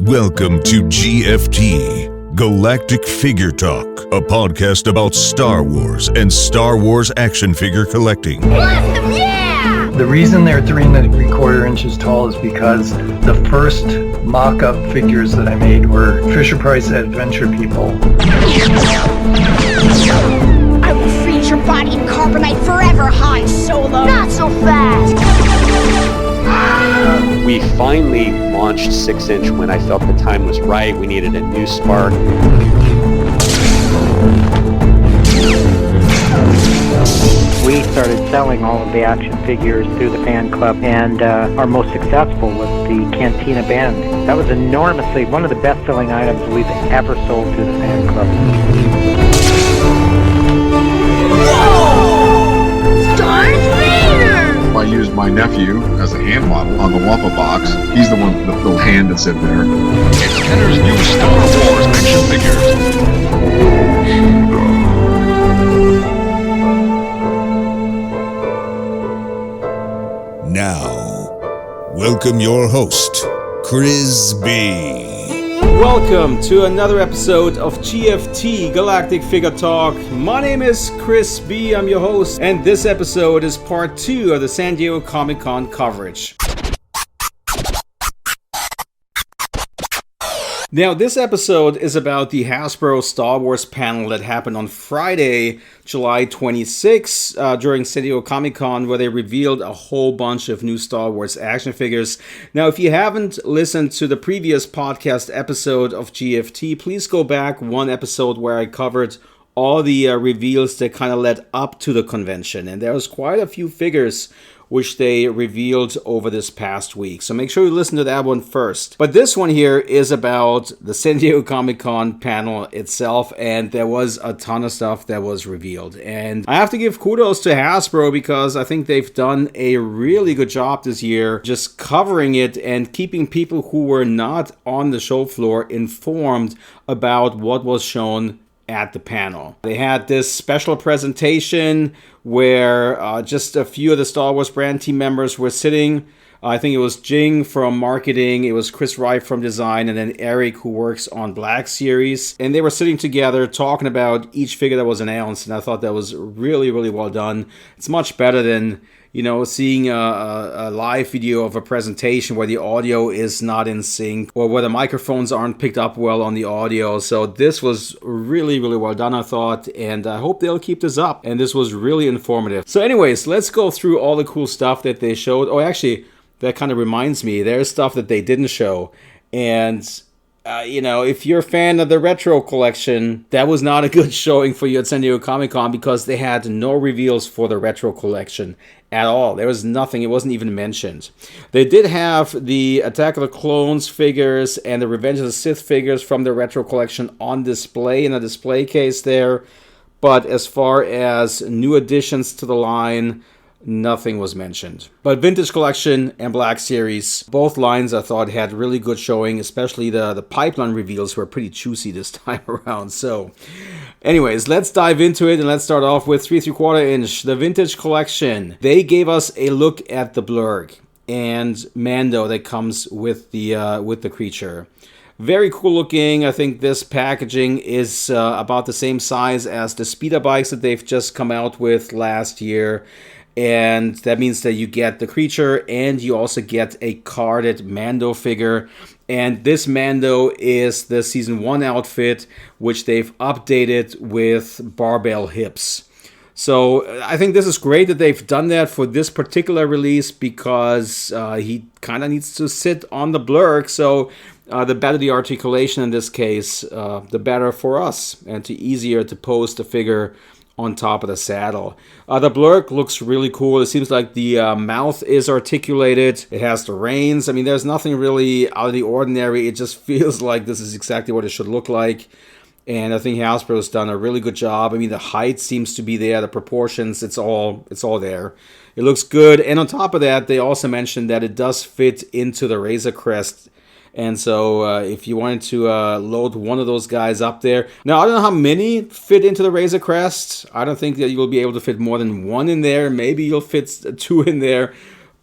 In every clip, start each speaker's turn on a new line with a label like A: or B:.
A: Welcome to GFT, Galactic Figure Talk, a podcast about Star Wars and Star Wars action figure collecting.
B: Awesome, yeah!
C: The reason they're 3.75 inches tall is because the first mock-up figures that I made were Fisher-Price Adventure People.
B: I will freeze your body in carbonite forever, Han Solo! Not so fast!
D: We finally launched 6-inch when I felt the time was right. We needed a new spark.
E: We started selling all of the action figures through the fan club, and our most successful was the Cantina Band. That was enormously one of the best-selling items we've ever sold through the fan club.
B: Whoa! Darth Vader!
F: I used my nephew as a hand model on the Wampa box. He's the one with the little hand that's in there.
A: It's Kenner's new Star Wars action figures. Now, welcome your host, Chris B.
G: Welcome to another episode of GFT Galactic Figure Talk. My name is Chris B. I'm your host, and this episode is part 2 of the San Diego Comic-Con coverage. Now, this episode is about the Hasbro Star Wars panel that happened on Friday, July 26, during San Diego Comic-Con, where they revealed a whole bunch of new Star Wars action figures. Now, if you haven't listened to the previous podcast episode of GFT, please go back one episode where I covered all the reveals that kind of led up to the convention. And there was quite a few figures which they revealed over this past week. So make sure you listen to that one first. But this one here is about the San Diego Comic-Con panel itself, and there was a ton of stuff that was revealed. And I have to give kudos to Hasbro because I think they've done a really good job this year just covering it and keeping people who were not on the show floor informed about what was shown at the panel. They had this special presentation where just a few of the Star Wars brand team members were sitting. I think it was Jing from marketing, it was Chris Wright from design, and then Eric who works on Black Series. And they were sitting together talking about each figure that was announced, and I thought that was really, really well done. It's much better than, you know, seeing a live video of a presentation where the audio is not in sync or where the microphones aren't picked up well on the audio. So this was really, really well done, I thought, and I hope they'll keep this up. And this was really informative. So anyways, let's go through all the cool stuff that they showed. Oh, actually, that kind of reminds me, there's stuff that they didn't show. And you know, if you're a fan of the retro collection, that was not a good showing for you at San Diego Comic-Con because they had no reveals for the retro collection at all. There was nothing. It wasn't even mentioned. They did have the Attack of the Clones figures and the Revenge of the Sith figures from the retro collection on display in a display case there. But as far as new additions to the line, nothing was mentioned. But Vintage Collection and Black Series, both lines I thought had really good showing, especially the pipeline reveals were pretty juicy this time around. So anyways, let's dive into it and let's start off with 3.75 inch, the Vintage Collection. They gave us a look at the Blurg and Mando that comes with the creature. Very cool looking. I think this packaging is about the same size as the speeder bikes that they've just come out with last year. And that means that you get the creature and you also get a carded Mando figure. And this Mando is the Season 1 outfit, which they've updated with barbell hips. So I think this is great that they've done that for this particular release because he kind of needs to sit on the Blurg. So the better the articulation in this case, the better for us and easier to pose the figure on top of the saddle. The Blurg looks really cool. It seems like the mouth is articulated. It has the reins. I mean, there's nothing really out of the ordinary. It just feels like this is exactly what it should look like. And I think Hasbro's done a really good job. I mean, the height seems to be there. The proportions, it's all there. It looks good. And on top of that, they also mentioned that it does fit into the Razor Crest. And so if you wanted to load one of those guys up there. Now, I don't know how many fit into the Razor Crest. I don't think that you'll be able to fit more than one in there. Maybe you'll fit 2 in there.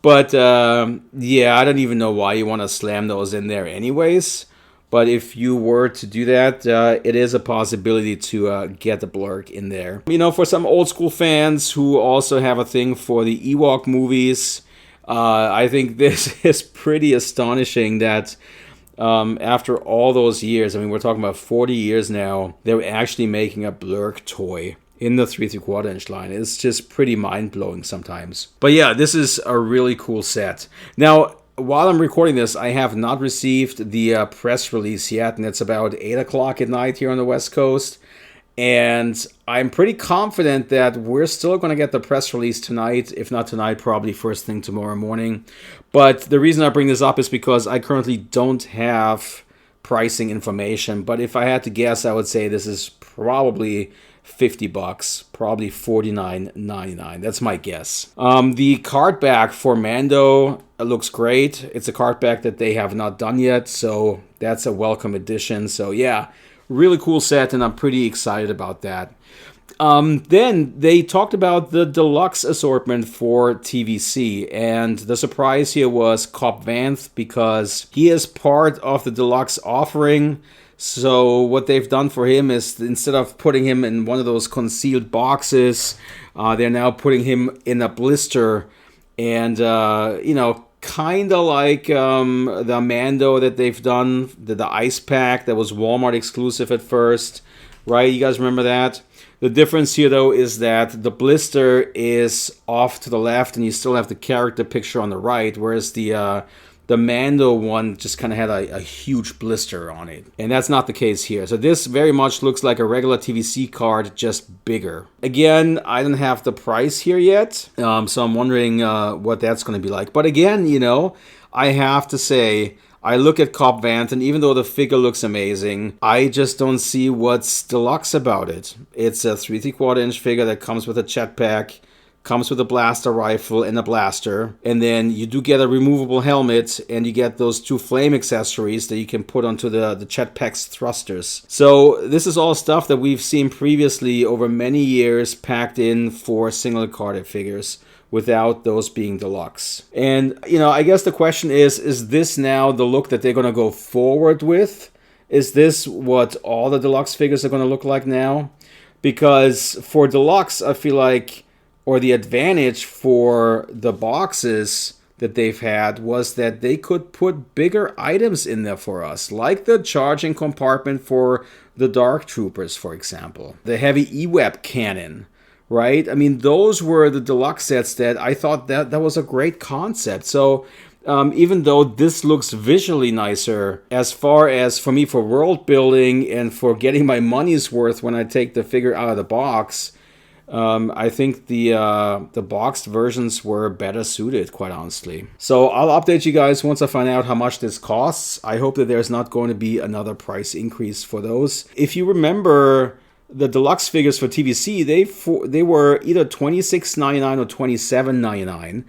G: But yeah, I don't even know why you want to slam those in there anyways. But if you were to do that, it is a possibility to get the Blurk in there. You know, for some old school fans who also have a thing for the Ewok movies, I think this is pretty astonishing that after all those years, I mean, we're talking about 40 years now, they're actually making a Blurk toy in the 3 3/4 inch line. It's just pretty mind-blowing sometimes. But yeah, this is a really cool set. Now, while I'm recording this, I have not received the press release yet, and it's about 8 o'clock at night here on the West Coast. And I'm pretty confident that we're still going to get the press release tonight. If not tonight, probably first thing tomorrow morning. But the reason I bring this up is because I currently don't have pricing information. But if I had to guess, I would say this is probably $50, probably $49.99. That's my guess. The card back for Mando looks great. It's a card back that they have not done yet, so that's a welcome addition. So yeah, really cool set, and I'm pretty excited about that. Then they talked about the deluxe assortment for TVC, and the surprise here was Cobb Vanth, because he is part of the deluxe offering. So what they've done for him is, instead of putting him in one of those concealed boxes, they're now putting him in a blister, and you know, kind of like the Mando that they've done, the ice pack that was Walmart exclusive at first, right? You guys remember that? The difference here, though, is that the blister is off to the left, and you still have the character picture on the right, whereas the Mando one just kind of had a huge blister on it. And that's not the case here. So this very much looks like a regular TVC card, just bigger. Again, I don't have the price here yet, so I'm wondering what that's going to be like. But again, you know, I have to say, I look at Cobb Vanth, and even though the figure looks amazing, I just don't see what's deluxe about it. It's a 3 3/4 inch figure that comes with a jetpack, comes with a blaster rifle and a blaster, and then you do get a removable helmet, and you get those 2 flame accessories that you can put onto the jetpack's thrusters. So this is all stuff that we've seen previously over many years packed in for single carded figures without those being deluxe. And you know, I guess the question is this now the look that they're going to go forward with? Is this what all the deluxe figures are going to look like now? Because for deluxe, I feel like, or the advantage for the boxes that they've had was that they could put bigger items in there for us, like the charging compartment for the Dark Troopers, for example. The heavy EWEP cannon, right? I mean, those were the deluxe sets that I thought that was a great concept. So even though this looks visually nicer, as far as for me, for world building and for getting my money's worth when I take the figure out of the box, I think the boxed versions were better suited, quite honestly. So I'll update you guys once I find out how much this costs. I hope that there's not going to be another price increase for those. If you remember, the deluxe figures for TVC, they were either $26.99 or $27.99.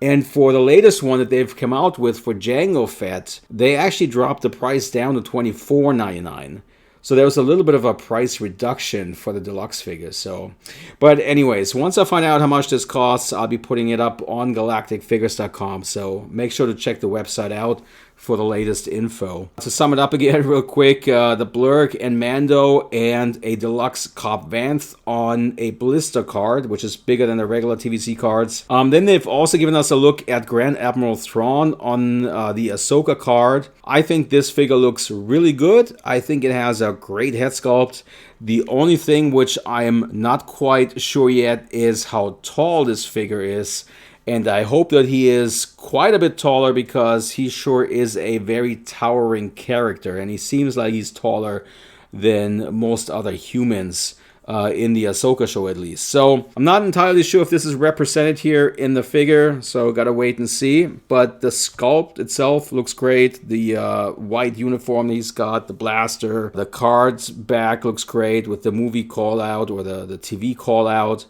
G: And for the latest one that they've come out with for Jango Fett, they actually dropped the price down to $24.99. So there was a little bit of a price reduction for the deluxe figures. So, but anyways, once I find out how much this costs, I'll be putting it up on galacticfigures.com. So make sure to check the website out for the latest info. To sum it up again real quick, the Blurk and Mando and a deluxe Cobb Vanth on a blister card, which is bigger than the regular TVC cards. Then they've also given us a look at Grand Admiral Thrawn on the Ahsoka card. I think this figure looks really good. I think it has a great head sculpt. The only thing which I am not quite sure yet is how tall this figure is. And I hope that he is quite a bit taller, because he sure is a very towering character. And he seems like he's taller than most other humans in the Ahsoka show, at least. So I'm not entirely sure if this is represented here in the figure. So gotta wait and see. But the sculpt itself looks great. The white uniform that he's got, the blaster, the card's back looks great with the movie call out, or the TV call out,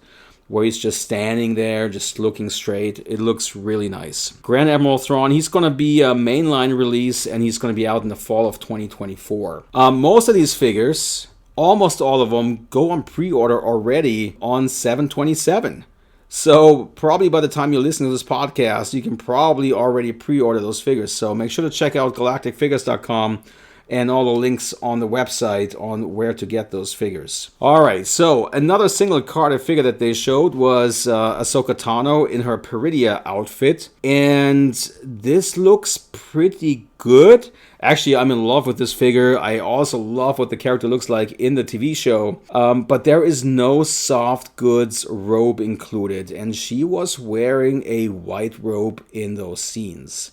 G: where he's just standing there, just looking straight. It looks really nice. Grand Admiral Thrawn, he's going to be a mainline release, and he's going to be out in the fall of 2024. Most of these figures, almost all of them, go on pre-order already on 7/27. So probably by the time you listen to this podcast, you can probably already pre-order those figures. So make sure to check out galacticfigures.com and all the links on the website on where to get those figures. Alright, so another single carded figure that they showed was Ahsoka Tano in her Peridia outfit, and this looks pretty good. Actually, I'm in love with this figure. I also love what the character looks like in the TV show. But there is no soft goods robe included, and she was wearing a white robe in those scenes.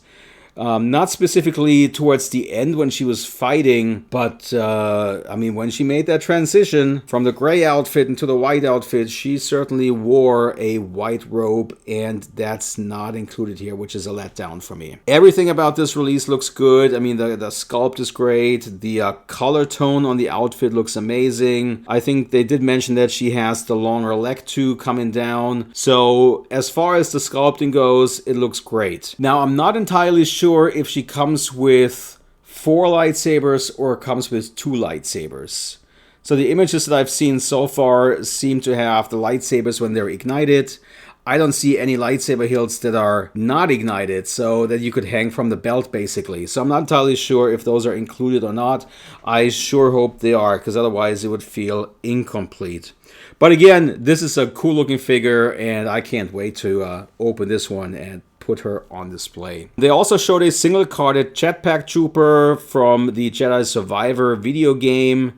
G: Not specifically towards the end when she was fighting, but I mean, when she made that transition from the gray outfit into the white outfit, she certainly wore a white robe, and that's not included here, which is a letdown for me. Everything about this release looks good. I mean, the sculpt is great. The color tone on the outfit looks amazing. I think they did mention that she has the longer leg too coming down. So as far as the sculpting goes, it looks great. Now, I'm not entirely sure if she comes with 4 lightsabers or comes with 2 lightsabers. So the images that I've seen so far seem to have the lightsabers when they're ignited. I don't see any lightsaber hilts that are not ignited, so that you could hang from the belt basically. So I'm not entirely sure if those are included or not. I sure hope they are, because otherwise it would feel incomplete. But again, this is a cool looking figure, and I can't wait to open this one and put her on display. They also showed a single carded Jetpack Trooper from the Jedi Survivor video game.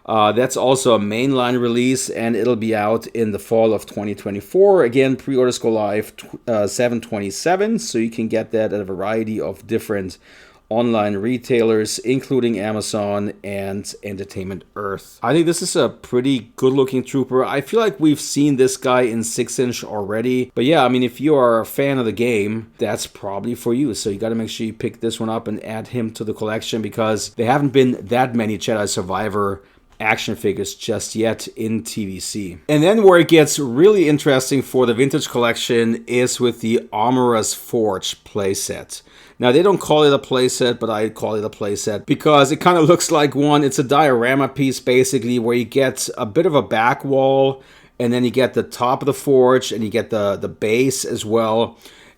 G: That's also a mainline release, and it'll be out in the fall of 2024. Again, pre-orders go live 7/27, so you can get that at a variety of different online retailers, including Amazon and Entertainment Earth. I think this is a pretty good looking trooper. I feel like we've seen this guy in 6-inch already. But yeah, I mean, if you are a fan of the game, that's probably for you. So you got to make sure you pick this one up and add him to the collection, because there haven't been that many Jedi Survivor action figures just yet in TVC. And then where it gets really interesting for the vintage collection is with the Armorer's Forge playset. Now, they don't call it a playset, but I call it a playset because it kind of looks like one. It's a diorama piece, basically, where you get a bit of a back wall, and then you get the top of the forge, and you get the base as well.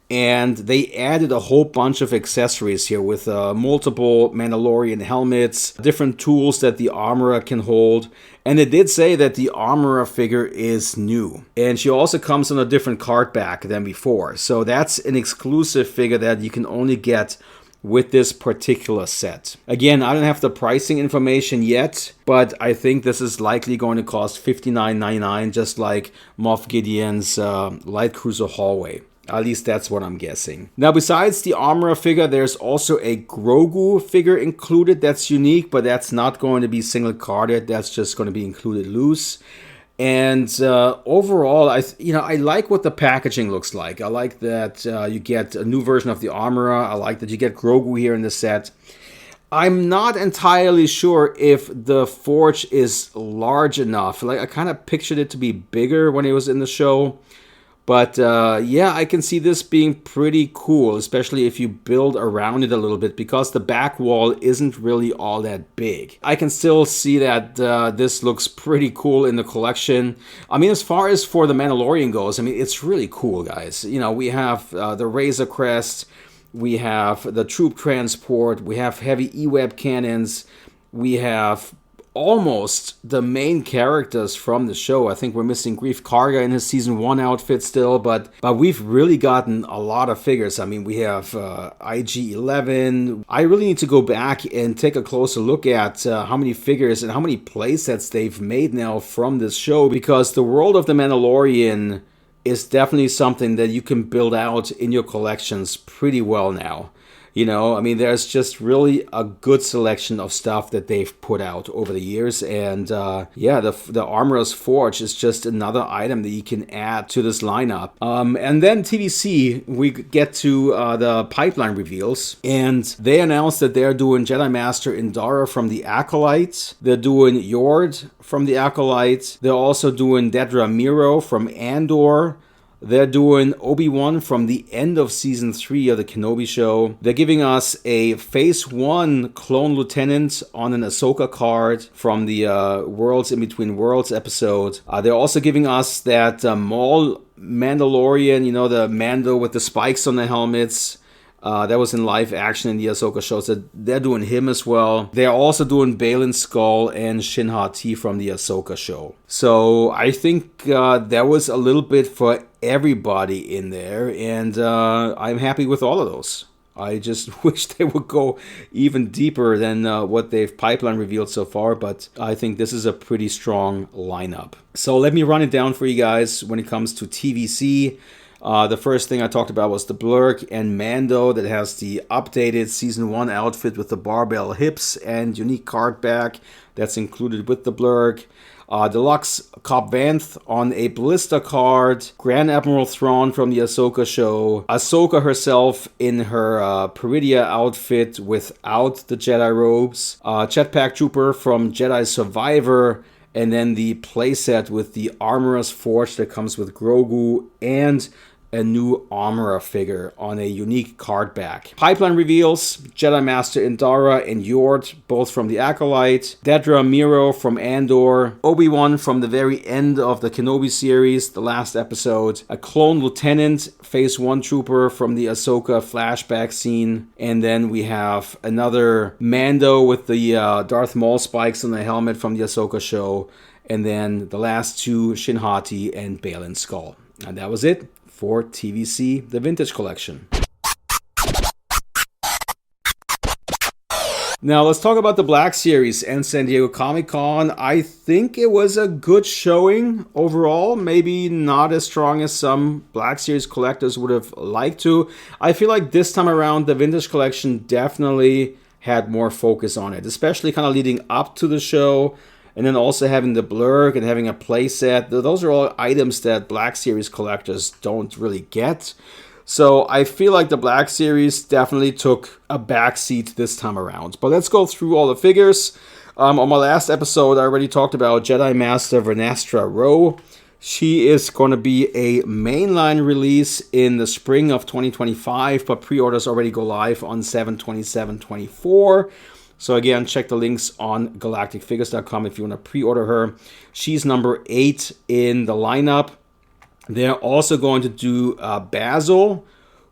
G: And they added a whole bunch of accessories here with multiple Mandalorian helmets, different tools that the armorer can hold. And it did say that the armorer figure is new. And she also comes on a different card back than before. So that's an exclusive figure that you can only get with this particular set. Again, I don't have the pricing information yet, but I think this is likely going to cost $59.99, just like Moff Gideon's Light Cruiser Hallway. At least that's what I'm guessing. Now, besides the armorer figure, there's also a Grogu figure included that's unique, but that's not going to be single carded. That's just going to be included loose. And overall, I like what the packaging looks like. I like that you get a new version of the armorer. I like that you get Grogu here in the set. I'm not entirely sure if the forge is large enough. Like, I kind of pictured it to be bigger when it was in the show. But yeah, I can see this being pretty cool, especially if you build around it a little bit, because the back wall isn't really all that big. I can still see that this looks pretty cool in the collection. I mean, as far as for the Mandalorian goes, I mean, it's really cool, guys. You know, we have the Razor Crest, we have the troop transport, we have heavy E-Web cannons, we have almost the main characters from the show. I think we're missing Greef Karga in his season 1 outfit still, but we've really gotten a lot of figures. I mean, we have IG-11. I really need to go back and take a closer look at how many figures and how many playsets they've made now from this show, because the world of the Mandalorian is definitely something that you can build out in your collections pretty well now. You know, I mean, there's just really a good selection of stuff that they've put out over the years. And yeah, the Armorer's Forge is just another item that you can add to this lineup. And then TVC, we get to the pipeline reveals. And they announced that they're doing Jedi Master Indara from the Acolyte. They're doing Yord from the Acolyte. They're also doing Dedra Miro from Andor. They're doing Obi-Wan from the end of Season 3 of the Kenobi show. They're giving us a Phase 1 Clone Lieutenant on an Ahsoka card from the Worlds in Between Worlds episode. They're also giving us that Maul Mandalorian, you know, the Mando with the spikes on the helmets. That was in live action in the Ahsoka show, so they're doing him as well. They're also doing Balin Skull and Shin Ha-Ti from the Ahsoka show. So I think there was a little bit for everybody in there, and I'm happy with all of those. I just wish they would go even deeper than what they've pipeline revealed so far, but I think this is a pretty strong lineup. So let me run it down for you guys when it comes to TVC. The first thing I talked about was the Blurk and Mando that has the updated Season 1 outfit with the barbell hips and unique card back that's included with the Blurk. Deluxe Cobb Vanth on a blister card. Grand Admiral Thrawn from the Ahsoka show. Ahsoka herself in her Peridia outfit without the Jedi robes. Jetpack Trooper from Jedi Survivor. And then the playset with the Armorer's Forge that comes with Grogu and a new Armorer figure on a unique card back. Pipeline reveals Jedi Master Indara and Yort, both from the Acolyte. Dedra Miro from Andor. Obi-Wan from the very end of the Kenobi series, the last episode. A Clone Lieutenant, Phase 1 Trooper from the Ahsoka flashback scene. And then we have another Mando with the Darth Maul spikes on the helmet from the Ahsoka show. And then the last two, Shin Ha-Ti and Balin Skull. And that was it for TVC, the Vintage Collection. Now let's talk about the Black Series and San Diego Comic-Con. I think it was a good showing overall. Maybe not as strong as some Black Series collectors would have liked to. I feel like this time around the Vintage Collection definitely had more focus on it, especially kind of leading up to the show. And then also having the Blurk and having a playset. Those are all items that Black Series collectors don't really get. So I feel like the Black Series definitely took a backseat this time around. But let's go through all the figures. On my last episode, I already talked about Jedi Master Vernestra Rwoh. She is going to be a mainline release in the spring of 2025, but pre-orders already go live on 7/27/24. So again, check the links on galacticfigures.com if you want to pre-order her. She's number 8 in the lineup. They're also going to do Basil,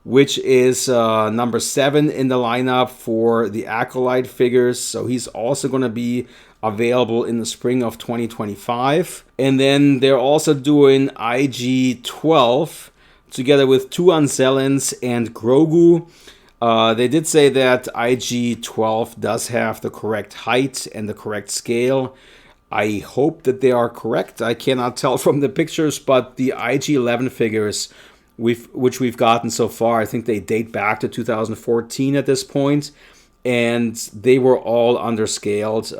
G: which is number 7 in the lineup for the Acolyte figures. So he's also going to be available in the spring of 2025. And then they're also doing IG-12 together with 2 Anzellans and Grogu. They did say that IG-12 does have the correct height and the correct scale. I hope that they are correct. I cannot tell from the pictures, but the IG-11 figures which we've gotten so far, I think they date back to 2014 at this point, and they were all underscaled.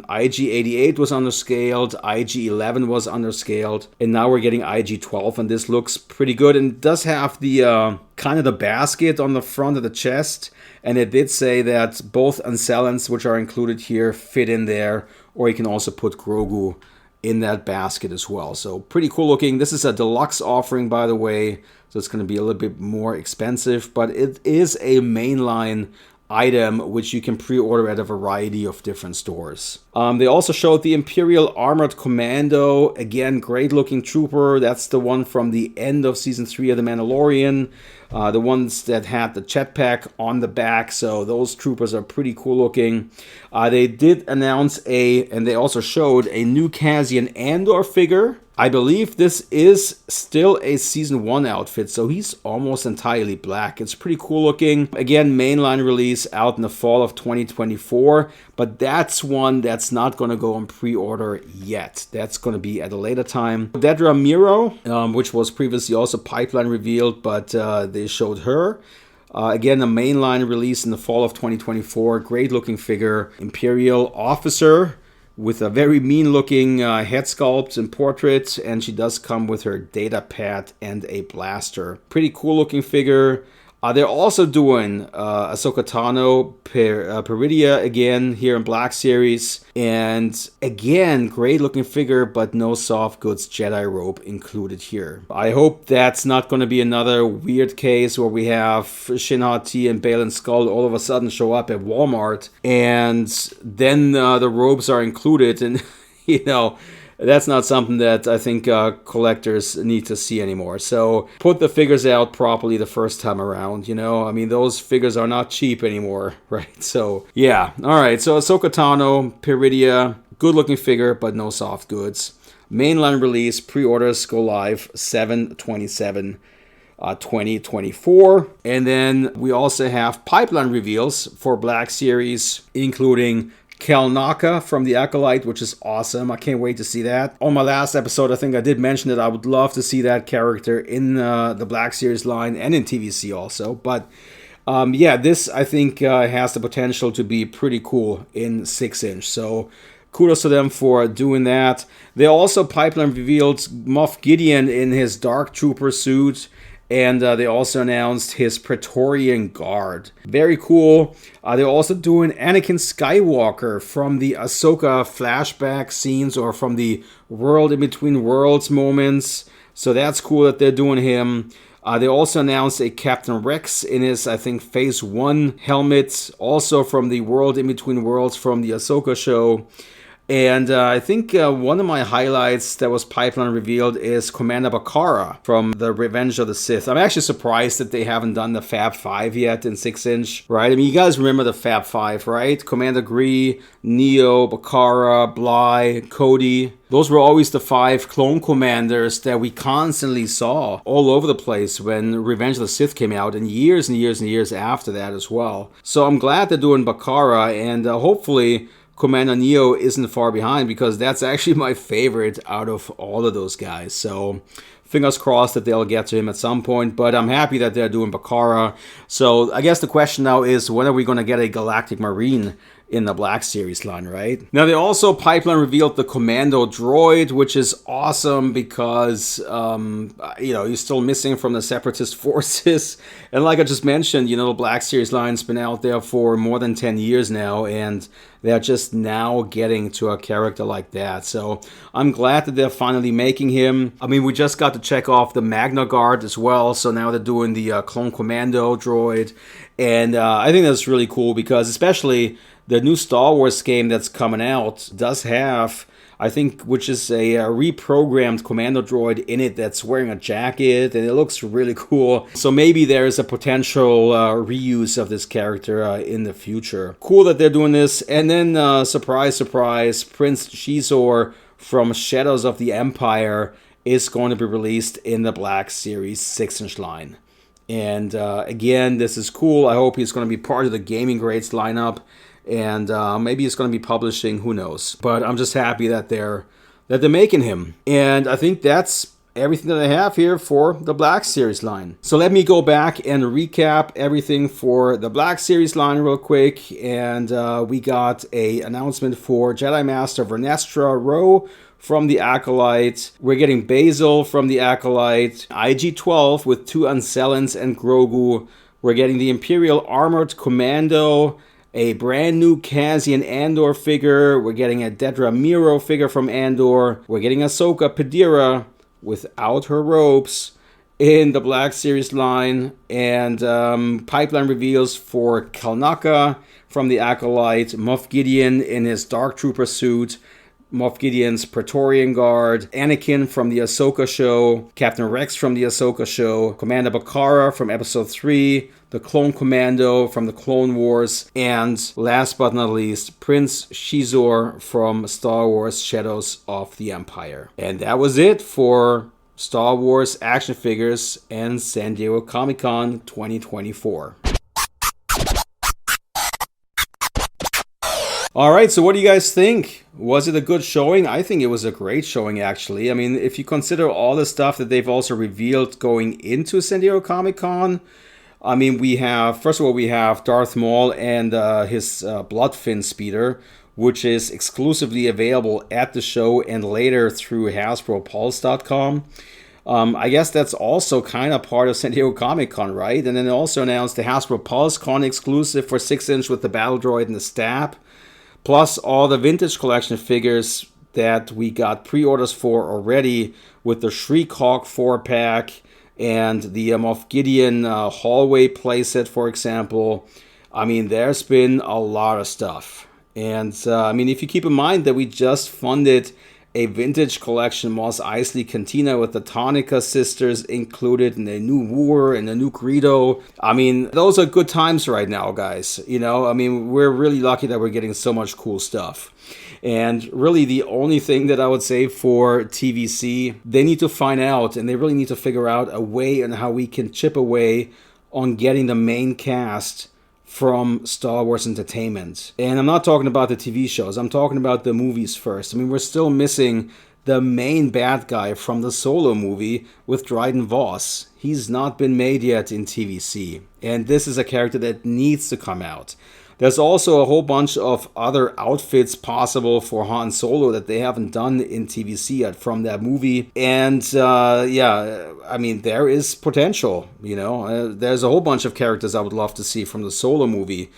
G: IG-88 was underscaled, IG-11 was underscaled, and now we're getting IG-12, and this looks pretty good, and it does have the kind of the basket on the front of the chest, and it did say that both Anzellans, which are included here, fit in there, or you can also put Grogu in that basket as well. So pretty cool looking. This is a deluxe offering, by the way, so it's going to be a little bit more expensive, but it is a mainline item which you can pre-order at a variety of different stores. They also showed the Imperial Armored Commando. Again, great looking trooper. That's the one from the end of Season 3 of The Mandalorian. The ones that had the jetpack on the back. So those troopers are pretty cool looking. They did announce and they also showed a new Cassian Andor figure. I believe this is still a Season 1 outfit, so he's almost entirely black. It's pretty cool looking. Again, mainline release out in the fall of 2024, but that's one that's not going to go on pre-order yet. That's going to be at a later time. Dedra Miro, which was previously also pipeline revealed, but they showed her. Again, a mainline release in the fall of 2024. Great looking figure. Imperial officer with a very mean-looking head sculpt and portrait, and she does come with her data pad and a blaster. Pretty cool-looking figure. They're also doing Ahsoka Tano Peridia again here in Black Series. And again, great looking figure, but no soft goods Jedi robe included here. I hope that's not going to be another weird case where we have Shin Ha-Ti and Balin Skull all of a sudden show up at Walmart, and then the robes are included, and you know, that's not something that I think collectors need to see anymore. So put the figures out properly the first time around, you know? I mean, those figures are not cheap anymore, right? So, yeah. All right, so Ahsoka Tano, Peridia, good-looking figure, but no soft goods. Mainline release, pre-orders go live 7/27. 2024. And then we also have pipeline reveals for Black Series, including Kel Naka from the Acolyte, which is awesome. I can't wait to see that. On my last episode, I think I did mention that I would love to see that character in the Black Series line and in TVC also. But yeah, this I think has the potential to be pretty cool in 6-inch. So kudos to them for doing that. They also pipeline revealed Moff Gideon in his Dark Trooper suit. And they also announced his Praetorian Guard. Very cool. They're also doing Anakin Skywalker from the Ahsoka flashback scenes or from the World in Between Worlds moments. So that's cool that they're doing him. They also announced a Captain Rex in his, I think, Phase 1 helmet. Also from the World in Between Worlds from the Ahsoka show. And I think one of my highlights that was pipeline revealed is Commander Bakara from the Revenge of the Sith. I'm actually surprised that they haven't done the Fab 5 yet in 6-inch, right? I mean, you guys remember the Fab 5, right? Commander Gree, Neo, Bakara, Bly, Cody. Those were always the 5 clone commanders that we constantly saw all over the place when Revenge of the Sith came out, and years and years and years after that as well. So I'm glad they're doing Bakara, and hopefully Commander Neo isn't far behind, because that's actually my favorite out of all of those guys. So fingers crossed that they'll get to him at some point, but I'm happy that they're doing Bakara. So I guess the question now is, when are we going to get a Galactic Marine in the Black Series line, right? Now, they also pipeline revealed the Commando droid, which is awesome because, you know, he's still missing from the Separatist forces. And like I just mentioned, you know, the Black Series line's been out there for more than 10 years now, and they're just now getting to a character like that. So I'm glad that they're finally making him. I mean, we just got to check off the Magna Guard as well. So now they're doing the Clone Commando droid. And I think that's really cool, because especially the new Star Wars game that's coming out does have, I think, which is a reprogrammed Commando droid in it that's wearing a jacket, and it looks really cool. So maybe there's a potential reuse of this character in the future. Cool that they're doing this. And then, surprise, surprise, Prince Shizor from Shadows of the Empire is going to be released in the Black Series 6-inch line. And again, this is cool. I hope he's going to be part of the Gaming Grades lineup. And maybe it's going to be publishing, who knows. But I'm just happy that they're making him. And I think that's everything that I have here for the Black Series line. So let me go back and recap everything for the Black Series line real quick. And we got an announcement for Jedi Master Vernestra Rowe from the Acolyte. We're getting Basil from the Acolyte. IG-12 with 2 Ancellans and Grogu. We're getting the Imperial Armored Commando, a brand new Cassian Andor figure. We're getting a Dedra Miro figure from Andor. We're getting Ahsoka Padira without her robes in the Black Series line. And pipeline reveals for Kel Naka from the Acolyte, Moff Gideon in his Dark Trooper suit, Moff Gideon's Praetorian Guard, Anakin from the Ahsoka show, Captain Rex from the Ahsoka show, Commander Bakara from Episode 3, the Clone Commando from the Clone Wars, and last but not least, Prince Shizor from Star Wars Shadows of the Empire. And that was it for Star Wars action figures and San Diego Comic-Con 2024. Alright, so what do you guys think? Was it a good showing? I think it was a great showing, actually. I mean, if you consider all the stuff that they've also revealed going into San Diego Comic-Con, I mean, we have, first of all, we have Darth Maul and his Bloodfin speeder, which is exclusively available at the show and later through HasbroPulse.com. I guess that's also kind of part of San Diego Comic-Con, right? And then they also announced the Hasbro Pulse Con exclusive for 6-inch with the Battle Droid and the Stab, plus all the Vintage Collection figures that we got pre-orders for already with the Shriek Hawk 4-pack, and the Moff Gideon hallway playset, for example. I mean, there's been a lot of stuff. And I mean, if you keep in mind that we just funded a vintage collection Mos Eisley Cantina with the Tonica sisters included, and a new Wooer and a new Greedo. I mean, those are good times right now, guys. You know, I mean, we're really lucky that we're getting so much cool stuff. And really the only thing that I would say for TVC, they need to find out, and they really need to figure out a way on how we can chip away on getting the main cast from Star Wars Entertainment. And I'm not talking about the TV shows, I'm talking about the movies first. I mean, we're still missing the main bad guy from the Solo movie with Dryden Voss. He's not been made yet in TVC. And this is a character that needs to come out. There's also a whole bunch of other outfits possible for Han Solo that they haven't done in TVC yet from that movie. And yeah, I mean, there is potential, you know. There's a whole bunch of characters I would love to see from the Solo movie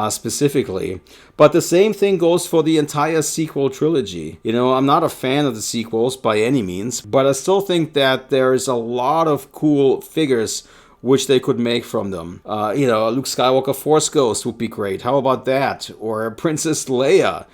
G: specifically. But the same thing goes for the entire sequel trilogy. You know, I'm not a fan of the sequels by any means, but I still think that there is a lot of cool figures which they could make from them. You know, Luke Skywalker Force Ghost would be great. How about that? Or Princess Leia,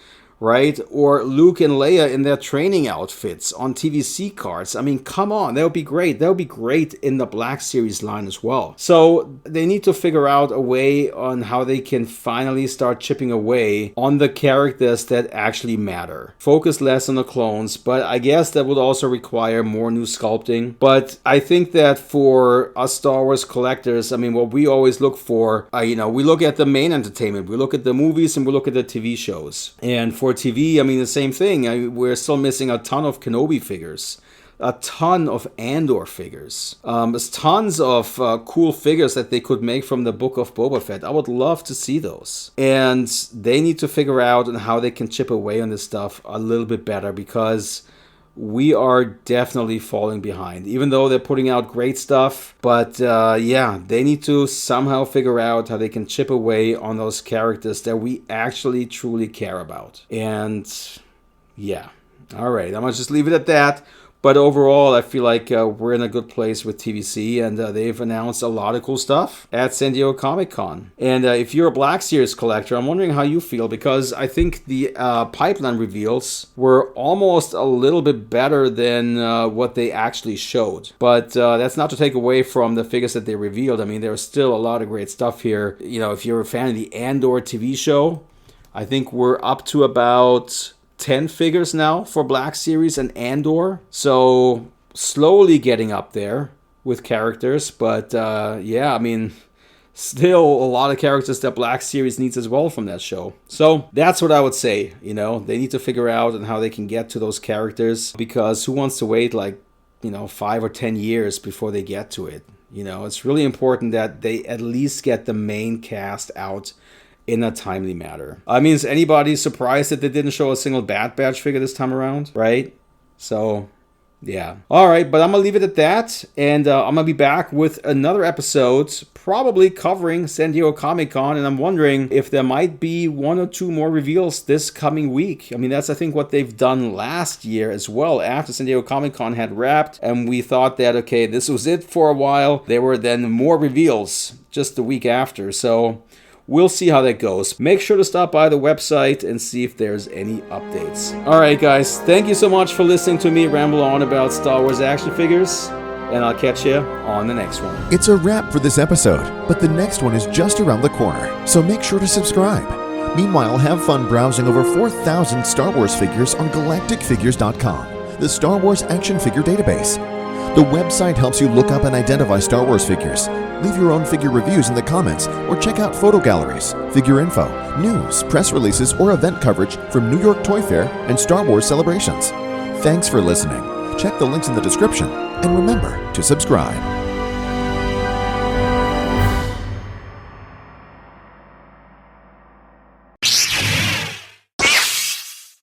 G: right? Or Luke and Leia in their training outfits on TVC cards. I mean, come on, that would be great. That would be great in the Black Series line as well. So they need to figure out a way on how they can finally start chipping away on the characters that actually matter. Focus less on the clones, but I guess that would also require more new sculpting. But I think that for us Star Wars collectors, I mean, what we always look for, you know, we look at the main entertainment, we look at the movies, and we look at the TV shows. And for TV, I mean, the same thing. We're still missing a ton of Kenobi figures, a ton of Andor figures. There's tons of cool figures that they could make from the Book of Boba Fett. I would love to see those. And they need to figure out on how they can chip away on this stuff a little bit better, because we are definitely falling behind, even though they're putting out great stuff. But yeah, they need to somehow figure out how they can chip away on those characters that we actually truly care about. And yeah, all right, I'm gonna just leave it at that. But overall, I feel like we're in a good place with TVC, and they've announced a lot of cool stuff at San Diego Comic-Con. And if you're a Black Series collector, I'm wondering how you feel, because I think the pipeline reveals were almost a little bit better than what they actually showed. But that's not to take away from the figures that they revealed. I mean, there's still a lot of great stuff here. You know, if you're a fan of the Andor TV show, I think we're up to about 10 figures now for Black Series and Andor. So slowly getting up there with characters. But yeah, I mean, still a lot of characters that Black Series needs as well from that show. So that's what I would say. You know, they need to figure out on how they can get to those characters, because who wants to wait like, you know, 5 or 10 years before they get to it? You know, it's really important that they at least get the main cast out in a timely manner. I mean, is anybody surprised that they didn't show a single Bad Batch figure this time around, right? So, yeah. All right, but I'm going to leave it at that, and I'm going to be back with another episode, probably covering San Diego Comic-Con, and I'm wondering if there might be 1 or 2 more reveals this coming week. I mean, that's, I think, what they've done last year as well, after San Diego Comic-Con had wrapped, and we thought that, okay, this was it for a while. There were then more reveals just the week after, so we'll see how that goes. Make sure to stop by the website and see if there's any updates. Alright guys, thank you so much for listening to me ramble on about Star Wars action figures, and I'll catch you on the next one.
H: It's a wrap for this episode, but the next one is just around the corner, so make sure to subscribe. Meanwhile, have fun browsing over 4,000 Star Wars figures on galacticfigures.com, the Star Wars action figure database. The website helps you look up and identify Star Wars figures. Leave your own figure reviews in the comments, or check out photo galleries, figure info, news, press releases, or event coverage from New York Toy Fair and Star Wars celebrations. Thanks for listening. Check the links in the description, and remember to subscribe.